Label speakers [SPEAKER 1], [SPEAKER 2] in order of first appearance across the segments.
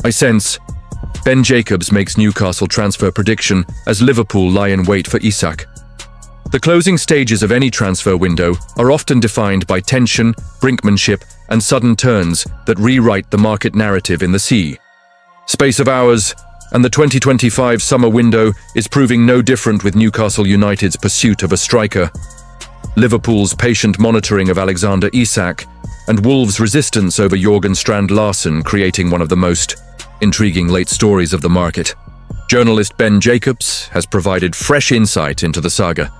[SPEAKER 1] I sense. Ben Jacobs makes Newcastle transfer prediction as Liverpool lie in wait for Isak. The closing stages of any transfer window are often defined by tension, brinkmanship, and sudden turns that rewrite the market narrative in the sea. Space of hours, and the 2025 summer window is proving no different with Newcastle United's pursuit of a striker, Liverpool's patient monitoring of Alexander Isak, and Wolves' resistance over Jorgen Strand Larsen creating one of the most intriguing late stories of the market. Journalist Ben Jacobs has provided fresh insight into the saga,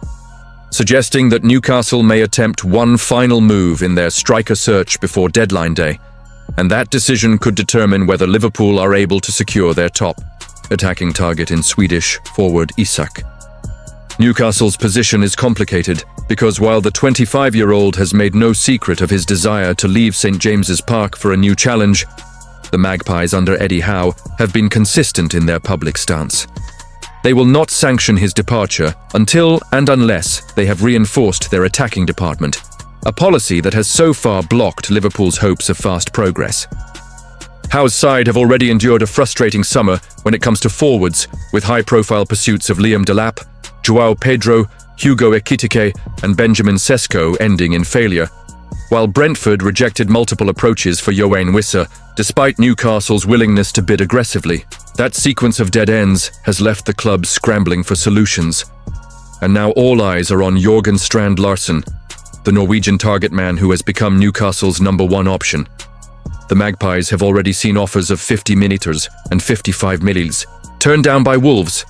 [SPEAKER 1] suggesting that Newcastle may attempt one final move in their striker search before deadline day, and that decision could determine whether Liverpool are able to secure their top attacking target in Swedish forward Isak. Newcastle's position is complicated because while the 25-year-old has made no secret of his desire to leave St James's Park for a new challenge, the Magpies under Eddie Howe have been consistent in their public stance. They will not sanction his departure until and unless they have reinforced their attacking department, a policy that has so far blocked Liverpool's hopes of fast progress. Howe's side have already endured a frustrating summer when it comes to forwards, with high-profile pursuits of Liam Delap, João Pedro, Hugo Ekitike, and Benjamin Sesko ending in failure, while Brentford rejected multiple approaches for Yoane Wissa, despite Newcastle's willingness to bid aggressively. That sequence of dead ends has left the club scrambling for solutions. And now all eyes are on Jorgen Strand Larsen, the Norwegian target man who has become Newcastle's #1 option. The Magpies have already seen offers of 50 millimeters and 55 mils, turned down by Wolves.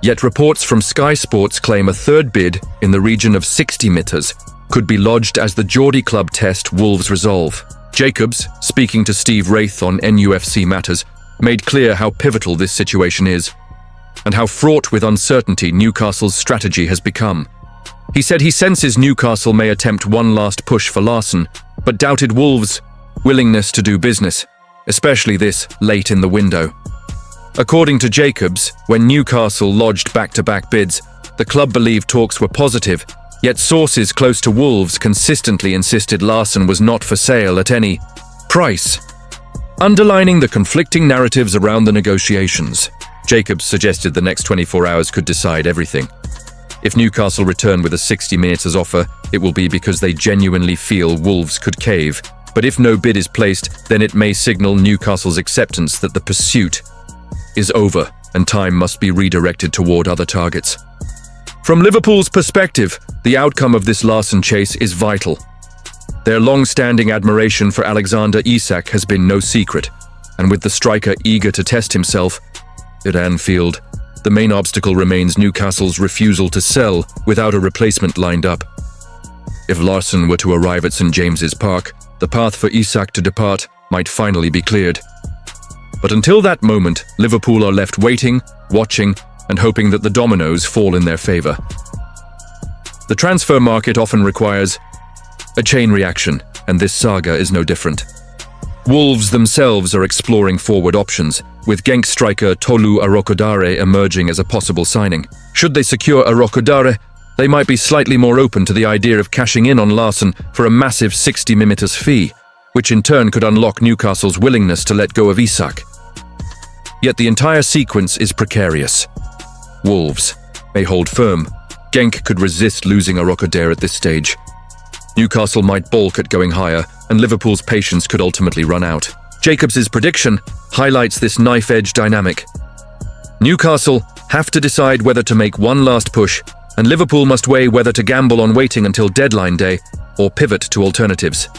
[SPEAKER 1] Yet reports from Sky Sports claim a third bid in the region of 60 meters could be lodged as the Geordie club test Wolves' resolve. Jacobs, speaking to Steve Wraith on NUFC Matters, made clear how pivotal this situation is and how fraught with uncertainty Newcastle's strategy has become. He said he senses Newcastle may attempt one last push for Larsen, but doubted Wolves' willingness to do business, especially this late in the window. According to Jacobs, when Newcastle lodged back-to-back bids, the club believed talks were positive, yet sources close to Wolves consistently insisted Larsen was not for sale at any price, underlining the conflicting narratives around the negotiations. Jacobs suggested the next 24 hours could decide everything. If Newcastle return with a 60 minutes offer, it will be because they genuinely feel Wolves could cave, but if no bid is placed, then it may signal Newcastle's acceptance that the pursuit is over and time must be redirected toward other targets. From Liverpool's perspective, the outcome of this Larsen chase is vital. Their long-standing admiration for Alexander Isak has been no secret, and with the striker eager to test himself at Anfield, the main obstacle remains Newcastle's refusal to sell without a replacement lined up. If Larsen were to arrive at St James's Park, the path for Isak to depart might finally be cleared. But until that moment, Liverpool are left waiting, watching, and hoping that the dominoes fall in their favour. The transfer market often requires a chain reaction, and this saga is no different. Wolves themselves are exploring forward options, with Genk striker Tolu Arokodare emerging as a possible signing. Should they secure Arokodare, they might be slightly more open to the idea of cashing in on Larsen for a massive 60 millimeters fee, which in turn could unlock Newcastle's willingness to let go of Isak. Yet the entire sequence is precarious. Wolves may hold firm. Genk could resist losing Arokodare at this stage. Newcastle might balk at going higher, and Liverpool's patience could ultimately run out. Jacobs' prediction highlights this knife-edge dynamic. Newcastle have to decide whether to make one last push, and Liverpool must weigh whether to gamble on waiting until deadline day or pivot to alternatives.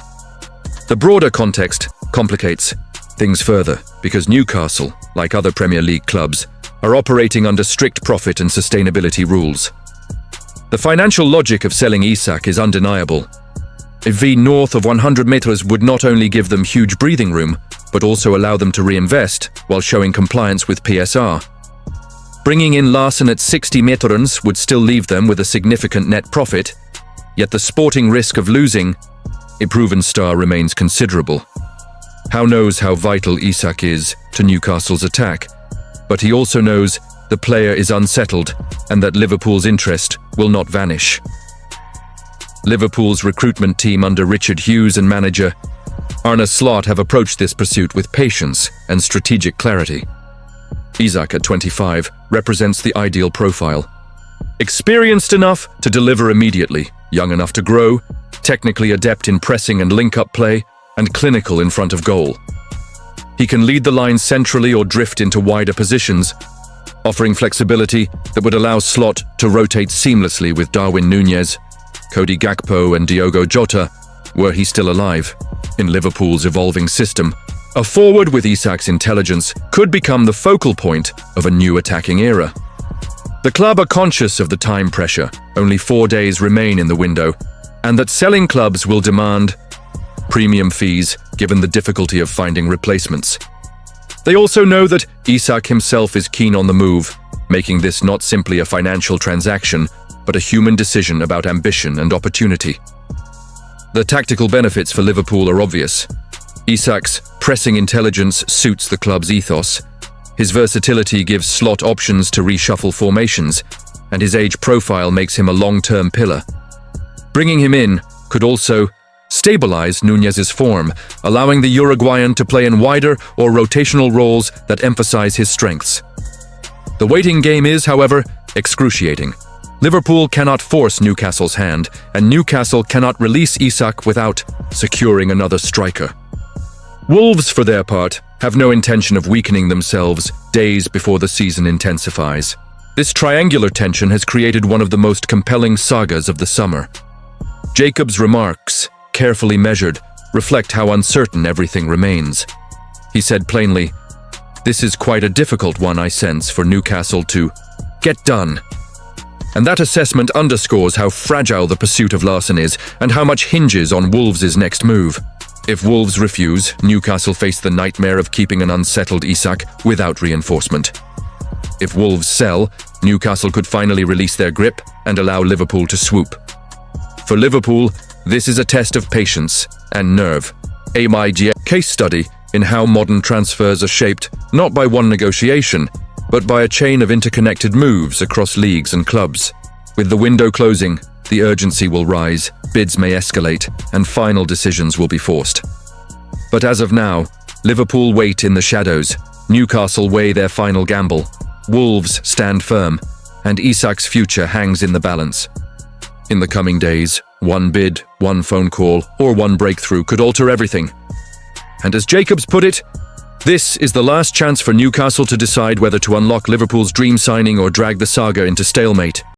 [SPEAKER 1] The broader context complicates things further because Newcastle, like other Premier League clubs, are operating under strict profit and sustainability rules. The financial logic of selling Isak is undeniable. A V north of 100 meters would not only give them huge breathing room, but also allow them to reinvest while showing compliance with PSR. Bringing in Larsen at 60 meters would still leave them with a significant net profit, yet the sporting risk of losing a proven star remains considerable. Howe knows how vital Isak is to Newcastle's attack, but he also knows the player is unsettled and that Liverpool's interest will not vanish. Liverpool's recruitment team under Richard Hughes and manager Arne Slot have approached this pursuit with patience and strategic clarity. Isak at 25 represents the ideal profile. Experienced enough to deliver immediately, young enough to grow, technically adept in pressing and link-up play, and clinical in front of goal. He can lead the line centrally or drift into wider positions, offering flexibility that would allow Slot to rotate seamlessly with Darwin Núñez, Cody Gakpo and Diogo Jota, were he still alive. In Liverpool's evolving system, a forward with Isak's intelligence could become the focal point of a new attacking era. The club are conscious of the time pressure, only 4 days remain in the window, and that selling clubs will demand premium fees given the difficulty of finding replacements. They also know that Isak himself is keen on the move, making this not simply a financial transaction, but a human decision about ambition and opportunity. The tactical benefits for Liverpool are obvious. Isak's pressing intelligence suits the club's ethos. His versatility gives Slot options to reshuffle formations, and his age profile makes him a long-term pillar. Bringing him in could also stabilize Núñez's form, allowing the Uruguayan to play in wider or rotational roles that emphasize his strengths. The waiting game is, however, excruciating. Liverpool cannot force Newcastle's hand, and Newcastle cannot release Isak without securing another striker. Wolves, for their part, have no intention of weakening themselves days before the season intensifies. This triangular tension has created one of the most compelling sagas of the summer. Jacob's remarks, carefully measured, reflect how uncertain everything remains. He said plainly, "This is quite a difficult one, I sense, for Newcastle to get done." And that assessment underscores how fragile the pursuit of Larsen is and how much hinges on Wolves' next move. If Wolves refuse, Newcastle face the nightmare of keeping an unsettled Isak without reinforcement. If Wolves sell, Newcastle could finally release their grip and allow Liverpool to swoop. For Liverpool, this is a test of patience and nerve, a case study in how modern transfers are shaped not by one negotiation, but by a chain of interconnected moves across leagues and clubs. With the window closing, the urgency will rise, bids may escalate, and final decisions will be forced. But as of now, Liverpool wait in the shadows, Newcastle weigh their final gamble, Wolves stand firm, and Isak's future hangs in the balance. In the coming days, one bid, one phone call, or one breakthrough could alter everything. And as Jacobs put it, this is the last chance for Newcastle to decide whether to unlock Liverpool's dream signing or drag the saga into stalemate.